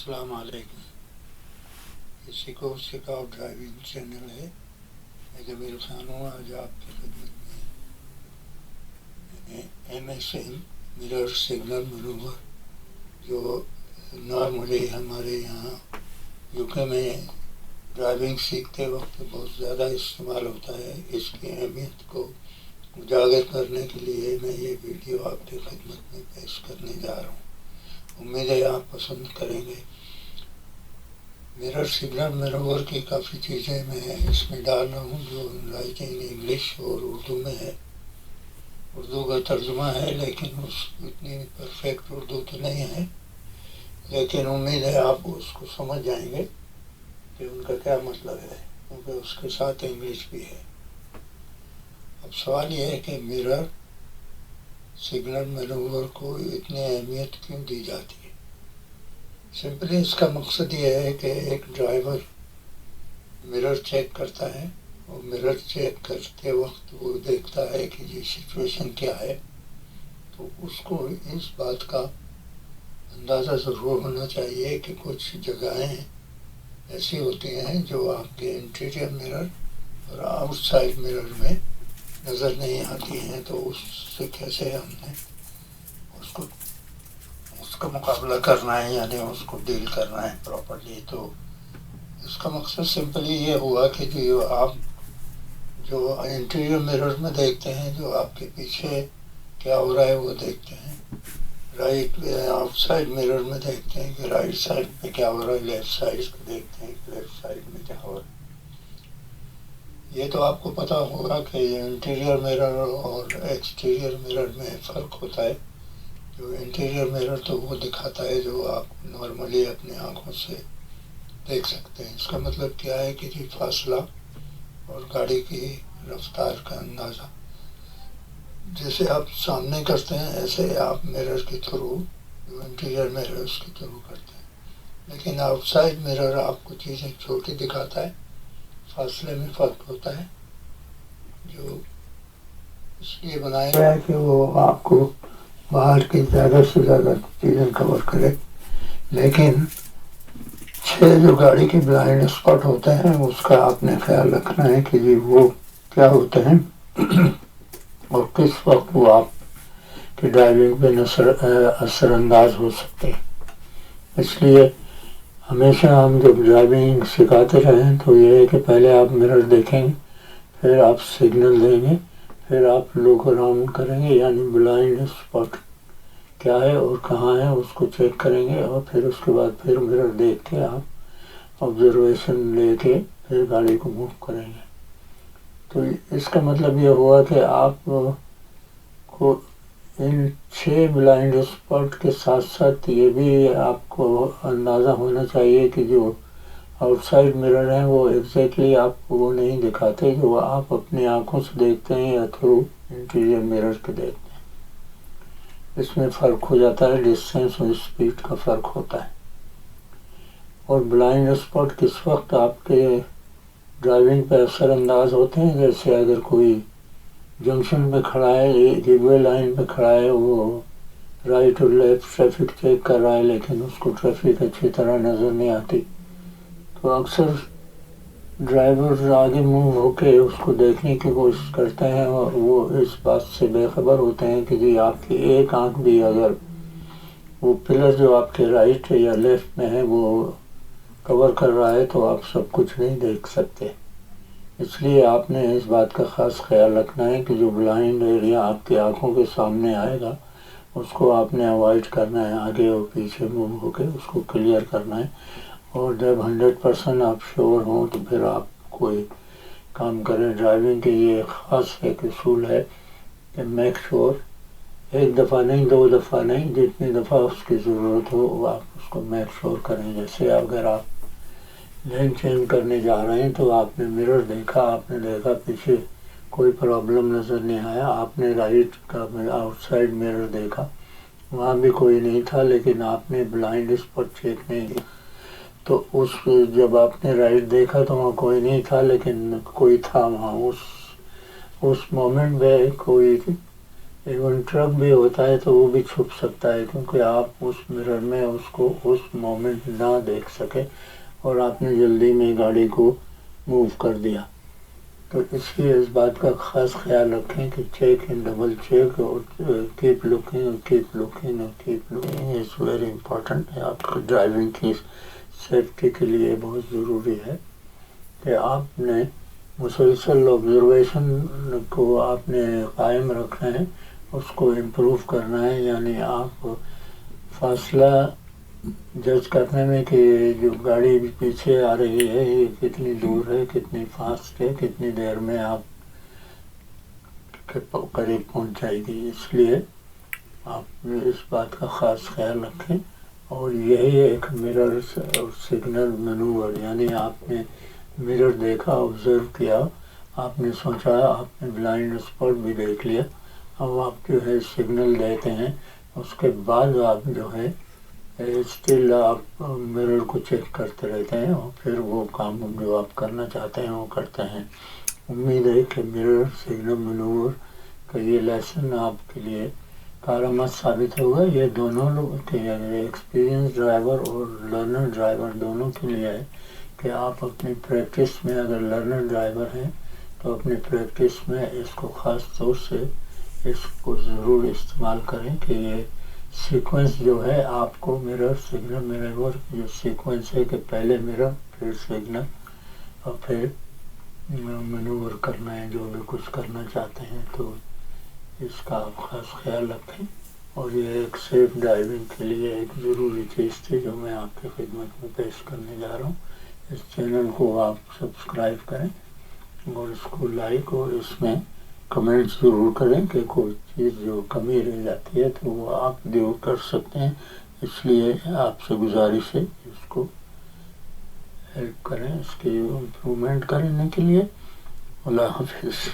السلام علیکم. اسی کو سکھاؤ ڈرائیونگ چینل ہے. میں جمیل خان ہوں. آج آپ کی خدمت میں M S M mirror signal manoeuvre جو نارملی ہمارے یہاں یو کے میں ڈرائیونگ سیکھتے وقت بہت زیادہ استعمال ہوتا ہے. اس کی اہمیت کو اجاگر کرنے کے لیے میں یہ ویڈیو آپ کی خدمت میں پیش کرنے جا رہا ہوں. امید ہے آپ پسند کریں گے. مرر سگنل مینوور کی کافی چیزیں میں اس میں ڈال رہا ہوں جو رائٹنگ انگلش اور اردو میں ہے. اردو کا ترجمہ ہے لیکن اتنی پرفیکٹ اردو تو نہیں ہے، لیکن امید ہے آپ اس کو سمجھ جائیں گے کہ ان کا کیا مطلب ہے، کیونکہ اس کے ساتھ انگلش بھی ہے. اب سوال یہ ہے کہ مرر سگنل مینوور کو اتنی اہمیت کیوں دی جاتی ہے؟ سمپلی اس کا مقصد یہ ہے کہ ایک ڈرائیور مرر چیک کرتا ہے اور مرر چیک کرتے وقت وہ دیکھتا ہے کہ یہ سچویشن کیا ہے، تو اس کو اس بات کا اندازہ ضرور ہونا چاہیے کہ کچھ جگہیں ایسی ہوتی ہیں جو آپ کے انٹیریئر مرر اور آؤٹ سائڈ مرر میں نظر نہیں آتی ہیں، تو اس سے کیسے ہم نے اس کا مقابلہ کرنا ہے، یعنی اس کو ڈیل کرنا ہے پراپرلی. تو اس کا مقصد سمپلی یہ ہوا کہ جو انٹیریئر مرر میں دیکھتے ہیں جو آپ کے پیچھے کیا ہو رہا ہے وہ دیکھتے ہیں. رائٹ آؤٹ سائڈ مرر میں دیکھتے ہیں کہ رائٹ سائڈ پہ کیا ہو رہا ہے، لیفٹ سائڈ پہ دیکھتے ہیں کہ لیفٹ سائڈ میں کیا ہو رہا ہے. یہ تو آپ کو پتہ ہوگا کہ انٹیریئر مرر اور ایکسٹیریئر مرر میں فرق ہوتا ہے. جو انٹیریئر مرر تو وہ دکھاتا ہے جو آپ نارملی اپنی آنکھوں سے دیکھ سکتے ہیں. اس کا مطلب کیا ہے کہ یہ فاصلہ اور گاڑی کی رفتار کا اندازہ جیسے آپ سامنے کرتے ہیں ایسے آپ مرر کے تھرو جو انٹیریئر مرر اس کے تھرو کرتے ہیں. لیکن آؤٹ سائڈ مرر آپ کو چیزیں چھوٹی دکھاتا ہے، فاصلے میں فرق ہوتا ہے، جو اس لیے بنایا گیا ہے کہ وہ آپ کو باہر کی زیادہ سے زیادہ چیزیں کور کرے. لیکن جو گاڑی کے بلائنڈ اسپاٹ ہوتے ہیں اس کا آپ نے خیال رکھنا ہے کہ جی وہ کیا ہوتے ہیں اور کس وقت وہ آپ کی ڈرائیونگ پہ اثر انداز ہو سکتے ہیں. اس لیے ہمیشہ ہم جب ڈرائیونگ سکھاتے رہیں تو یہ ہے کہ پہلے آپ مرر دیکھیں گے، پھر آپ سگنل دیں گے، پھر آپ لوک اراؤنڈ کریں گے، یعنی بلائنڈ اسپاٹ کیا ہے اور کہاں ہے اس کو چیک کریں گے، اور پھر اس کے بعد پھر مرر دیکھ کے آپ آبزرویشن لے کے پھر گاڑی کو موو کریں گے. تو اس کا مطلب یہ ہوا کہ آپ کو ان 6 بلائنڈ اسپاٹ کے ساتھ ساتھ یہ بھی آپ کو اندازہ ہونا چاہیے کہ جو آؤٹ سائڈ مرر ہیں وہ ایگزیکٹلی آپ کو وہ نہیں دکھاتے جو آپ اپنی آنکھوں سے دیکھتے ہیں یا تھرو انٹیریئر مرر کے دیکھتے ہیں. اس میں فرق ہو جاتا ہے، ڈسٹینس اور اسپیڈ کا فرق ہوتا ہے. اور بلائنڈ اسپاٹ کس وقت آپ کے ڈرائیونگ پہ اثر انداز ہوتے ہیں، جیسے اگر کوئی جنکشن پہ کھڑا ہے، ریلوے لائن پہ کھڑا ہے، وہ رائٹ اور لیفٹ ٹریفک چیک کر رہا ہے لیکن اس کو ٹریفک اچھی طرح نظر نہیں آتی، تو اکثر ڈرائیور آگے موو ہو کے اس کو دیکھنے کی کوشش کرتے ہیں اور وہ اس بات سے بے خبر ہوتے ہیں کہ جی آپ کی ایک آنکھ بھی اگر وہ پلر جو آپ کے رائٹ یا لیفٹ میں ہے وہ کور کر رہا ہے تو آپ سب کچھ نہیں دیکھ سکتے. اس لیے آپ نے اس بات کا خاص خیال رکھنا ہے کہ جو بلائنڈ ایریا آپ کی آنکھوں کے سامنے آئے گا اس کو آپ نے اوائڈ کرنا ہے، آگے اور پیچھے موو ہو کے اس کو کلیئر کرنا ہے. اور جب 100% آپ شور ہوں تو پھر آپ کوئی کام کریں. ڈرائیونگ کے یہ خاص ایک اصول ہے کہ میک شور، ایک دفعہ نہیں، 2 دفعہ نہیں، جتنی دفعہ اس کی ضرورت ہو وہ آپ اس کو میک شور کریں. جیسے اگر آپ لین چینج کرنے جا رہے ہیں تو آپ نے مرر دیکھا، آپ نے دیکھا پیچھے کوئی پرابلم نظر نہیں آیا، آپ نے رائٹ کا آؤٹ سائڈ مرر دیکھا، وہاں بھی کوئی نہیں تھا، لیکن آپ نے بلائنڈ اسپاٹ چیک نہیں کیا، تو جب آپ نے رائٹ دیکھا تو وہاں کوئی نہیں تھا لیکن کوئی تھا وہاں. اس مومنٹ میں کوئی ایون ٹرک بھی ہوتا ہے تو وہ بھی چھپ سکتا ہے، کیونکہ آپ اس مرر میں اس کو اس مومنٹ نہ دیکھ سکے اور آپ نے جلدی میں گاڑی کو موو کر دیا. تو اس لیے اس بات کا خاص خیال رکھیں کہ چیک اینڈ ڈبل چیک اور کیپ لوکنگ اور کیپ لوکنگ اور keep looking is very important. آپ کو ڈرائیونگ کی سیفٹی کے لیے بہت ضروری ہے کہ آپ نے مسلسل آبزرویشن کو آپ نے قائم رکھنا ہے، اس کو امپروو کرنا ہے. یعنی آپ فاصلہ جج کرنے میں کہ جو گاڑی پیچھے آ رہی ہے یہ کتنی دور ہے، کتنی فاسٹ ہے، کتنی دیر میں آپ کے قریب پہنچ جائے گی. اس لیے آپ اس بات کا خاص خیال رکھیں. اور یہی ایک مرر سگنل مینوور، یعنی آپ نے مرر دیکھا، آبزرو کیا، آپ نے سوچا، آپ نے بلائنڈ اسپاٹ بھی دیکھ لیا، اب آپ جو ہے سگنل دیتے ہیں، اس کے بعد آپ جو ہے اسٹل آپ مرر کو چیک کرتے رہتے ہیں اور پھر وہ کام جو آپ کرنا چاہتے ہیں وہ کرتے ہیں. امید ہے کہ مرر سگنل مینوور کا یہ لیسن آپ کے لیے کارآمد ثابت ہوگا. یہ دونوں لوگ کے ایکسپیرئنس ڈرائیور اور لرنر ڈرائیور دونوں کے لیے ہے کہ آپ اپنی پریکٹس میں، اگر لرنر ڈرائیور ہیں تو اپنی پریکٹس میں اس کو خاص طور سے اس کو ضرور استعمال کریں کہ یہ سیکوینس جو ہے آپ کو مرر سگنل مینوور جو سیکوینس ہے کہ پہلے مرر پھر سگنل اور پھر مینوور کرنا ہے جو بھی کچھ کرنا چاہتے ہیں. تو اس کا آپ خاص خیال رکھیں. اور یہ ایک سیف ڈرائیونگ کے لیے ایک ضروری چیز تھی جو میں آپ کی خدمت میں پیش کرنے جا رہا ہوں. اس چینل کو آپ سبسکرائب کریں اور اس کو لائک اور اس میں کمنٹ ضرور کریں کہ کوئی چیز جو کمی رہ جاتی ہے تو وہ آپ دور کر سکتے ہیں. اس لیے آپ سے گزارش ہے اس کو ہیلپ کریں، اس کی امپرومنٹ کرنے کے لیے. اللہ حافظ.